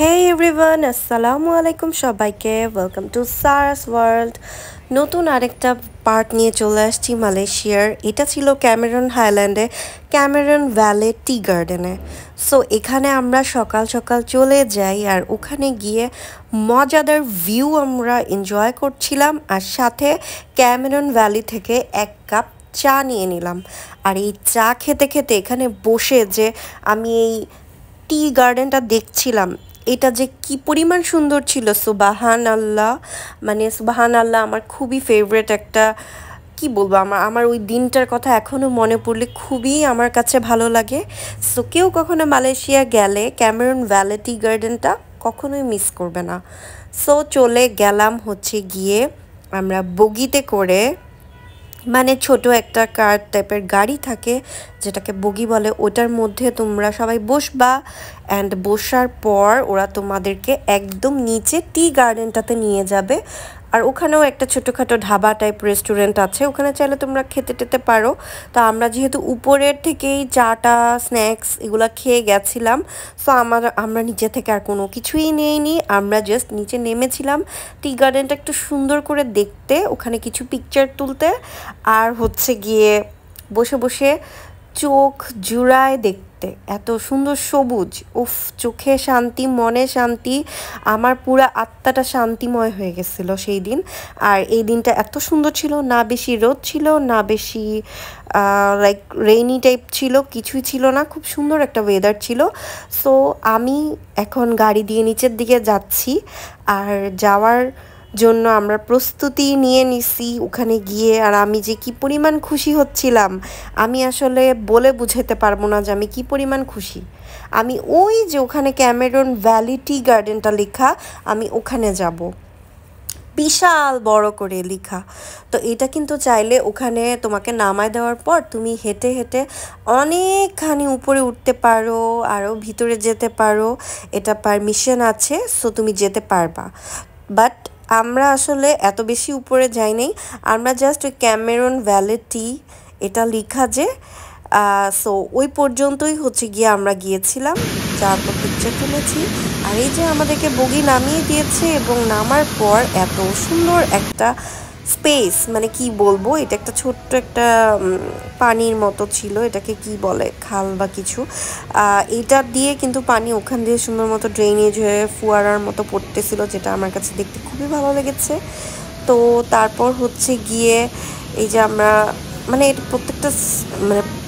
Hey everyone, আসসালামু আলাইকুম সবাইকে। Welcome to Saras world. নতুন আরেকটা পার্ট নিয়ে চলে আসছি মালয়েশিয়ার। এটা ছিল ক্যামেরন হাইল্যান্ডে, ক্যামেরন ভ্যালি টি গার্ডেনে। সো এখানে আমরা সকাল সকাল চলে যাই আর ওখানে গিয়ে মজাদার ভিউ আমরা এনজয় করছিলাম, আর সাথে ক্যামেরন ভ্যালি থেকে এক কাপ চা নিয়ে নিলাম। আর এই চা খেতে খেতে এখানে বসে যে আমি এই টি গার্ডেনটা দেখছিলাম, এটা যে কি পরিমাণ সুন্দর ছিল, সুবাহান আল্লাহ। মানে সুবাহান আল্লাহ, আমার খুবই ফেভারিট একটা, কি বলবো, আমার ওই দিনটার কথা এখনও মনে পড়লে খুবই আমার কাছে ভালো লাগে। সো কেউ কখনো মালয়েশিয়া গেলে ক্যামেরন ভ্যালি টি গার্ডেনটা কখনোই মিস করবে না। সো চলে গেলাম হচ্ছে গিয়ে আমরা বগিতে করে, মানে ছোট একটা কার টাইপের গাড়ি থাকে যেটাকে বগি বলে, ওটার মধ্যে তোমরা সবাই বসবা। অ্যান্ড বসার পর ওরা তোমাদেরকে একদম নিচে টি গার্ডেনটাতে নিয়ে যাবে। আর ওখানেও একটা ছোটোখাটো ঢাবা টাইপ রেস্টুরেন্ট আছে, ওখানে চাইলে তোমরা খেতে টেতে পারো। তো আমরা যেহেতু উপরের থেকেই চাটা স্ন্যাক্স এগুলো খেয়ে গেছিলাম, সো আমরা নিচে থেকে আর কোনো কিছুই নেইনি, আমরা জাস্ট নিচে নেমেছিলাম টি গার্ডেনটা একটু সুন্দর করে দেখতে, ওখানে কিছু পিকচার তুলতে, আর হচ্ছে গিয়ে বসে বসে চোখ জুড়ায় দেখতে এত সুন্দর সবুজ, উফ, চোখে শান্তি, মনে শান্তি, আমার পুরা আত্মাটা শান্তিময় হয়ে গেছিলো সেই দিন। আর এই দিনটা এত সুন্দর ছিল, না বেশি রোদ ছিল না বেশি লাইক রেইনি টাইপ ছিল, কিছুই ছিল না, খুব সুন্দর একটা ওয়েদার ছিল। সো আমি এখন গাড়ি দিয়ে নিচের দিকে যাচ্ছি, আর যাওয়ার জন্য আমরা প্রস্তুতি নিয়ে নিছি ওখানে গিয়ে। আর আমি যে কি পরিমাণ খুশি হচ্ছিলাম, আমি আসলে বলে বুঝাতে পারবো না যে আমি কি পরিমাণ খুশি। আমি ওই যে ওখানে ক্যামেরন ভ্যালি টি গার্ডেনটা লেখা, আমি ওখানে যাব, বিশাল বড় করে লেখা। তো এটা কিন্তু চাইলে ওখানে তোমাকে নামায় দেওয়ার পর তুমি হেঁটে হেঁটে অনেকখানি উপরে উঠতে পারো, আরও ভিতরে যেতে পারো, এটা পারমিশন আছে, সো তুমি যেতে পারবা। বাট আমরা আসলে এত বেশি উপরে যাই নাই, আমরা জাস্ট ওই ক্যামেরন ভ্যালি টি এটা লেখা যে, সো ওই পর্যন্তই হচ্ছে গিয়ে আমরা গিয়েছিলাম, তারপর পিকচার তুলেছি। আর এই যে আমাদেরকে বগি নামিয়ে দিয়েছে, এবং নামার পর এত সুন্দর একটা স্পেস, মানে কি বলবো, এটা একটা ছোট্ট একটা পানির মতো ছিল, এটাকে কি বলে, খাল বা কিছু, এটা দিয়ে কিন্তু পানি ওখান দিয়ে সুন্দর মতো ড্রেনেজ হয়ে ফোয়ারার মতো পড়তেছিল, যেটা আমার কাছে দেখতে খুবই ভালো লেগেছে। তো তারপর হচ্ছে গিয়ে এই যে আমরা, মানে এটা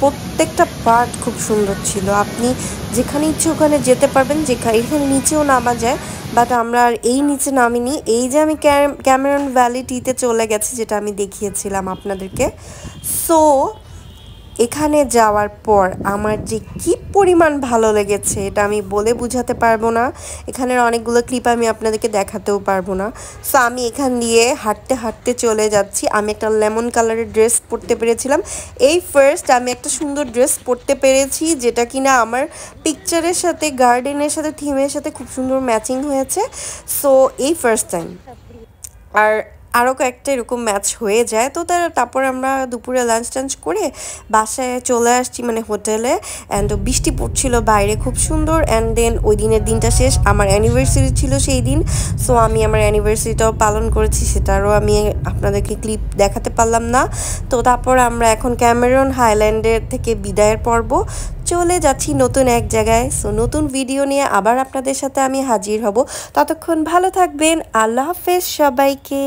প্রত্যেকটা পার্ট খুব সুন্দর ছিল, আপনি যেখানে ইচ্ছে ওখানে যেতে পারবেন, এখানে নিচেও নামা যায়, বাট আমরা আর এই নিচে নামিনি। এই যে আমি ক্যামেরন ভ্যালি টিতে চলে গেছি, যেটা আমি দেখিয়েছিলাম আপনাদেরকে। সো এখানে যাওয়ার পর আমার যে কি পরিমাণ ভালো লেগেছে এটা আমি বলে বুঝাতে পারবো না, এখানের অনেকগুলো ক্লিপ আমি আপনাদেরকে দেখাতেও পারবো না। সো আমি এখান দিয়ে হাঁটতে হাঁটতে চলে যাচ্ছি। আমি একটা লেমন কালারের ড্রেস পরতে পেরেছিলাম, এই ফার্স্ট আমি একটা সুন্দর ড্রেস পরতে পেরেছি, যেটা কিনা আমার পিকচারের সাথে, গার্ডেনের সাথে, থিমের সাথে খুব সুন্দর ম্যাচিং হয়েছে। সো এই ফার্স্ট টাইম। আর আরও কয়েকটা এরকম ম্যাচ হয়ে যায়। তো তারপর আমরা দুপুরে লাঞ্চ টাঞ্চ করে বাসায় চলে আসছি, মানে হোটেলে। অ্যান্ড বৃষ্টি পড়ছিল বাইরে খুব সুন্দর। অ্যান্ড দেন ওই দিনের দিনটা শেষ, আমার অ্যানিভার্সারি ছিল সেই দিন। সো আমি আমার অ্যানিভার্সারিটাও পালন করেছি, সেটারও আমি আপনাদেরকে ক্লিপ দেখাতে পারলাম না। তো তারপর আমরা এখন ক্যামেরন হাইল্যান্ডের থেকে বিদায়ের পর্ব, চলে যাচ্ছি নতুন এক জায়গায়। সো নতুন ভিডিও নিয়ে আবার আপনাদের সাথে আমি হাজির হব, ততক্ষণ ভালো থাকবেন। আল্লাহ হাফেজ সবাইকে।